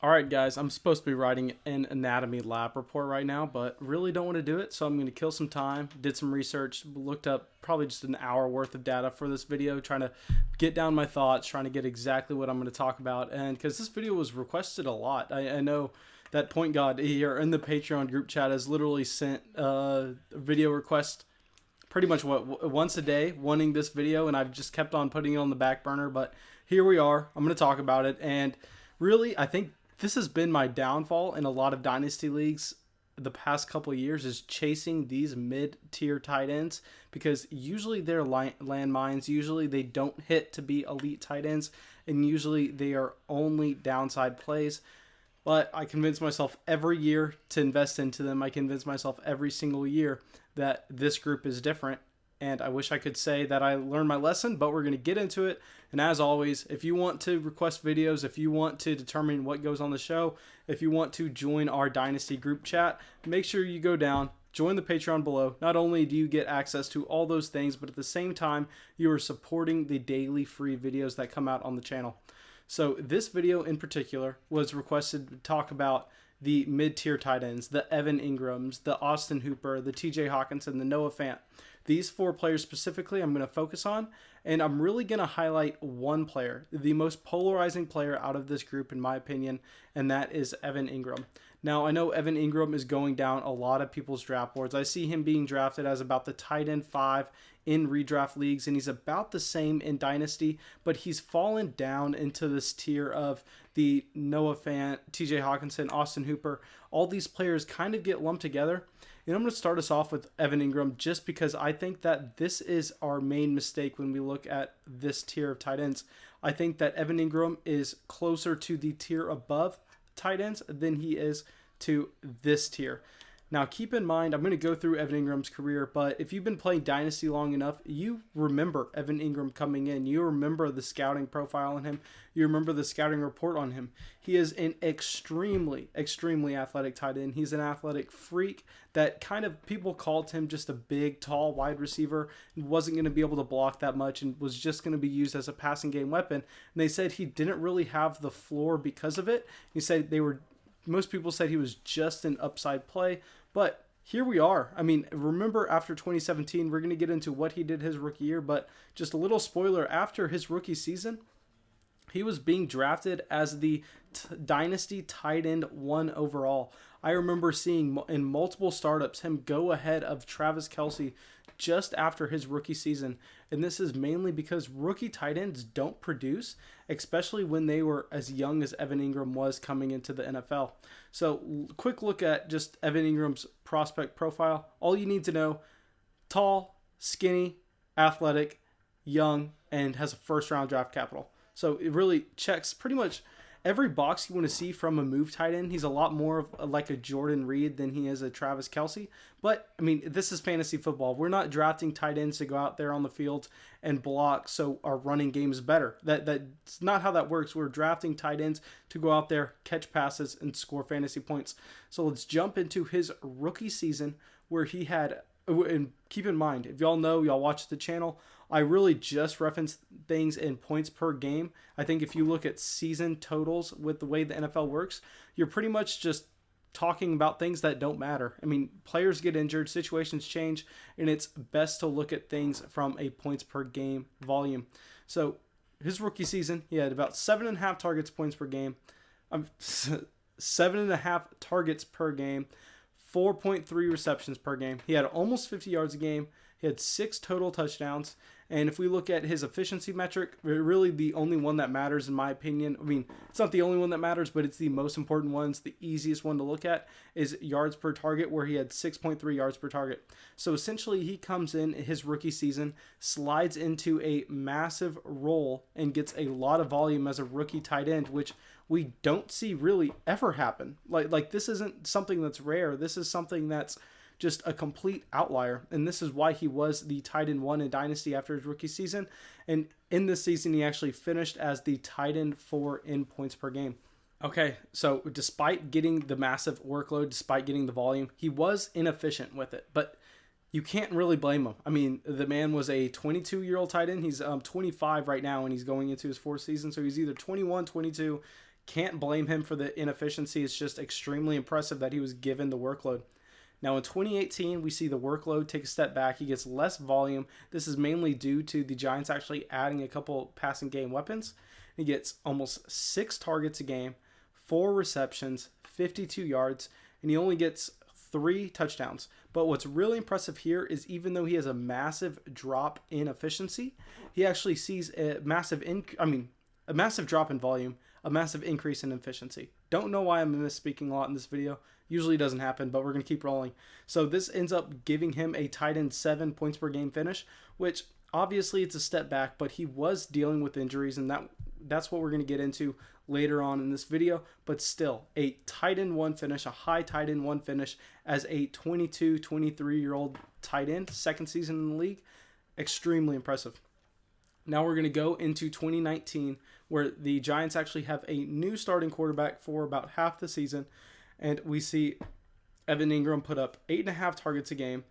All right, guys, I'm supposed to be writing an anatomy lab report right now, but really don't want to do it, so I'm going to kill some time, did some research, looked up probably just an hour worth of data for this video, trying to get down my thoughts, trying to get exactly what I'm going to talk about, and because this video was requested a lot, I know that Point God here in the Patreon group chat has literally sent a video request pretty much once a day wanting this video, and I've just kept on putting it on the back burner, but here we are. I'm going to talk about it, and really, I think this has been my downfall in a lot of dynasty leagues the past couple of years, is chasing these mid-tier tight ends, because usually they're landmines, usually they don't hit to be elite tight ends, and usually they are only downside plays. But I convince myself every year to invest into them. I convince myself every single year that this group is different. And I wish I could say that I learned my lesson, but we're going to get into it. And as always, if you want to request videos, if you want to determine what goes on the show, if you want to join our Dynasty group chat, make sure you go down, join the Patreon below. Not only do you get access to all those things, but at the same time, you are supporting the daily free videos that come out on the channel. So this video in particular was requested to talk about the mid-tier tight ends, the Evan Engrams, the Austin Hooper, the TJ Hawkinson, the Noah Fant. These four players specifically I'm going to focus on, and I'm really going to highlight one player, the most polarizing player out of this group in my opinion, and that is Evan Engram. Now, I know Evan Engram is going down a lot of people's draft boards. I see him being drafted as about the tight end 5 in redraft leagues, and he's about the same in Dynasty, but he's fallen down into this tier of the Noah Fant, TJ Hawkinson, Austin Hooper. All these players kind of get lumped together. And I'm going to start us off with Evan Engram just because I think that this is our main mistake when we look at this tier of tight ends. I think that Evan Engram is closer to the tier above tight ends than he is to this tier. Now, keep in mind, I'm going to go through Evan Engram's career, but if you've been playing Dynasty long enough, you remember Evan Engram coming in. You remember the scouting profile on him. You remember the scouting report on him. He is an extremely, extremely athletic tight end. He's an athletic freak that kind of people called him just a big, tall wide receiver. He wasn't going to be able to block that much and was just going to be used as a passing game weapon. And they said he didn't really have the floor because of it. He said most people said he was just an upside play. But here we are. I mean, remember after 2017, we're going to get into what he did his rookie year, but just a little spoiler, after his rookie season, he was being drafted as the Dynasty tight end 1 overall. I remember seeing in multiple startups him go ahead of Travis Kelce just after his rookie season. And this is mainly because rookie tight ends don't produce, especially when they were as young as Evan Engram was coming into the NFL. So quick look at just Evan Engram's prospect profile. All you need to know: tall, skinny, athletic, young, and has a first-round draft capital. So it really checks pretty much every box you want to see from a move tight end. He's a lot more of like a Jordan Reed than he is a Travis Kelce. But, I mean, this is fantasy football. We're not drafting tight ends to go out there on the field and block so our running game is better. That's not how that works. We're drafting tight ends to go out there, catch passes, and score fantasy points. So let's jump into his rookie season where he had, and keep in mind, if y'all know, y'all watch the channel, I really just reference things in points per game. I think if you look at season totals with the way the NFL works, you're pretty much just talking about things that don't matter. I mean, players get injured, situations change, and it's best to look at things from a points per game volume. So his rookie season, he had about 7.5 targets points per game. 7.5 targets per game. 4.3 receptions per game. He had almost 50 yards a game. He had 6 total touchdowns. And if we look at his efficiency metric, really the only one that matters in my opinion, I mean, it's not the only one that matters, but it's the most important one. It's the easiest one to look at, is yards per target, where he had 6.3 yards per target. So essentially he comes in his rookie season, slides into a massive role, and gets a lot of volume as a rookie tight end, which we don't see really ever happen. Like this isn't something that's rare. This is something that's just a complete outlier, and this is why he was the tight end 1 in Dynasty after his rookie season. And in this season, he actually finished as the tight end 4 in points per game. Okay, so despite getting the massive workload, despite getting the volume, he was inefficient with it, but you can't really blame him. I mean, the man was a 22-year-old tight end. He's 25 right now, and he's going into his 4th season, so he's either 21, 22, Can't blame him for the inefficiency. It's just extremely impressive that he was given the workload. Now in 2018, we see the workload take a step back. He gets less volume. This is mainly due to the Giants actually adding a couple passing game weapons. He gets almost 6 targets a game, 4 receptions, 52 yards, and he only gets 3 touchdowns. But what's really impressive here is even though he has a massive drop in efficiency, he actually sees a massive drop in volume, a massive increase in efficiency. Don't know why I'm misspeaking a lot in this video. Usually doesn't happen, but we're going to keep rolling. So this ends up giving him a tight end 7 points per game finish, which obviously it's a step back, but he was dealing with injuries, and that's what we're going to get into later on in this video. But still, a tight end 1 finish, a high tight end 1 finish as a 22, 23-year-old tight end, second season in the league, extremely impressive. Now we're going to go into 2019, where the Giants actually have a new starting quarterback for about half the season. And we see Evan Engram put up 8.5 targets a game,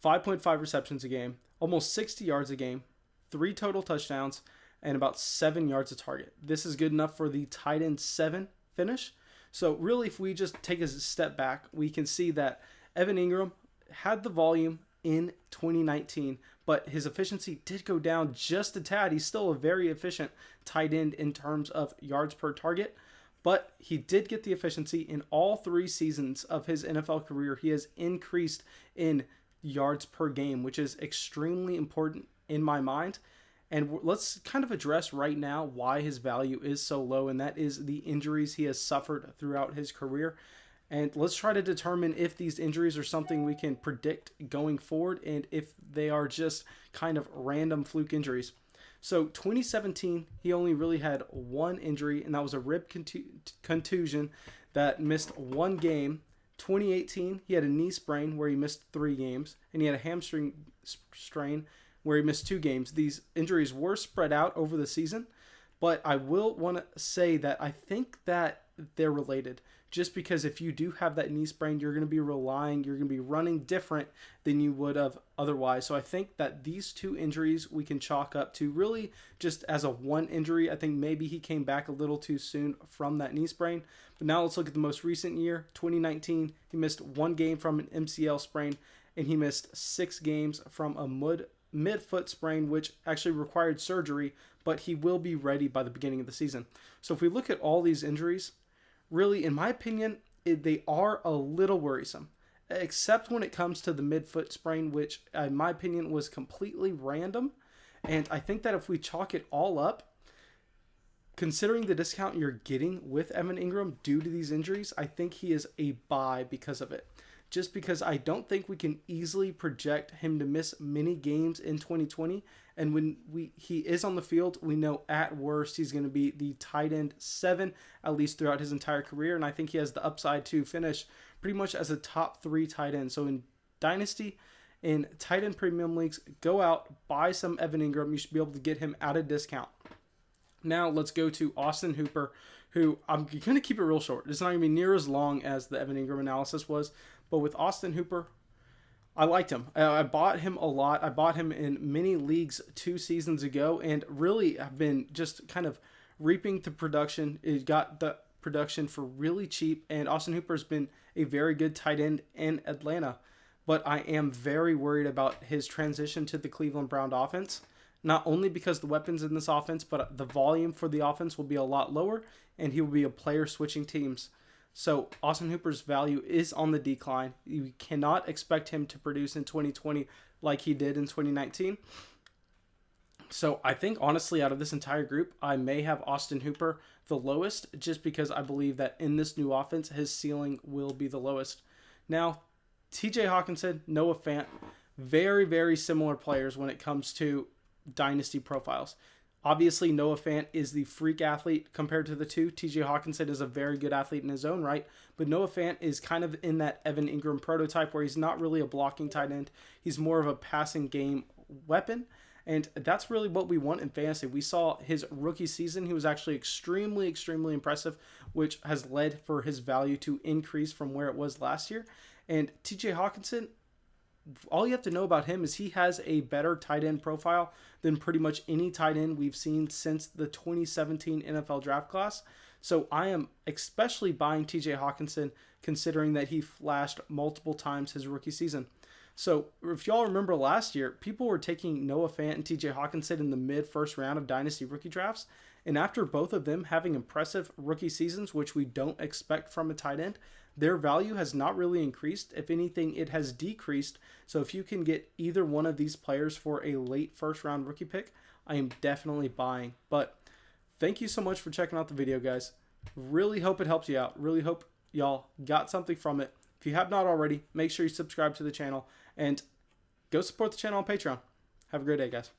5.5 receptions a game, almost 60 yards a game, 3 total touchdowns, and about 7 yards a target. This is good enough for the tight end 7 finish. So really, if we just take a step back, we can see that Evan Engram had the volume in 2019, but his efficiency did go down just a tad. He's still a very efficient tight end in terms of yards per target. But he did get the efficiency in all 3 seasons of his NFL career. He has increased in yards per game, which is extremely important in my mind. And let's kind of address right now why his value is so low, and that is the injuries he has suffered throughout his career. And let's try to determine if these injuries are something we can predict going forward and if they are just kind of random fluke injuries. So 2017, he only really had 1 injury, and that was a rib contusion that missed 1 game. 2018, he had a knee sprain where he missed 3 games, and he had a hamstring strain where he missed 2 games. These injuries were spread out over the season, but I will want to say that I think that they're related. Just because if you do have that knee sprain, you're going to be running different than you would have otherwise. So I think that these 2 injuries we can chalk up to really just as a 1 injury. I think maybe he came back a little too soon from that knee sprain. But now let's look at the most recent year, 2019. He missed 1 game from an MCL sprain, and he missed 6 games from a midfoot sprain, which actually required surgery, but he will be ready by the beginning of the season. So if we look at all these injuries, really, in my opinion, they are a little worrisome, except when it comes to the midfoot sprain, which in my opinion was completely random. And I think that if we chalk it all up, considering the discount you're getting with Evan Engram due to these injuries, I think he is a buy because of it. Just because I don't think we can easily project him to miss many games in 2020. And when he is on the field, we know at worst he's going to be the tight end 7, at least throughout his entire career. And I think he has the upside to finish pretty much as a top 3 tight end. So in Dynasty, in tight end premium leagues, go out, buy some Evan Engram. You should be able to get him at a discount. Now let's go to Austin Hooper, who I'm going to keep it real short. It's not going to be near as long as the Evan Engram analysis was. But with Austin Hooper, I liked him. I bought him a lot. I bought him in many leagues 2 seasons ago, and really have been just kind of reaping the production. It got the production for really cheap, and Austin Hooper has been a very good tight end in Atlanta. But I am very worried about his transition to the Cleveland Brown offense, not only because the weapons in this offense, but the volume for the offense will be a lot lower, and he will be a player switching teams. So Austin Hooper's value is on the decline. You cannot expect him to produce in 2020 like he did in 2019. So I think, honestly, out of this entire group, I may have Austin Hooper the lowest, just because I believe that in this new offense, his ceiling will be the lowest. Now, TJ Hawkinson, Noah Fant, very, very similar players when it comes to dynasty profiles. Obviously, Noah Fant is the freak athlete compared to the 2. TJ Hawkinson is a very good athlete in his own right, but Noah Fant is kind of in that Evan Engram prototype where he's not really a blocking tight end. He's more of a passing game weapon, and that's really what we want in fantasy. We saw his rookie season. He was actually extremely, extremely impressive, which has led for his value to increase from where it was last year. And TJ Hawkinson, all you have to know about him is he has a better tight end profile than pretty much any tight end we've seen since the 2017 NFL draft class. So I am especially buying TJ Hawkinson considering that he flashed multiple times his rookie season. So if y'all remember last year, people were taking Noah Fant and TJ Hawkinson in the mid-first round of Dynasty rookie drafts. And after both of them having impressive rookie seasons, which we don't expect from a tight end, their value has not really increased. If anything, it has decreased. So if you can get either one of these players for a late first round rookie pick, I am definitely buying. But thank you so much for checking out the video, guys. Really hope it helps you out. Really hope y'all got something from it. If you have not already, make sure you subscribe to the channel and go support the channel on Patreon. Have a great day, guys.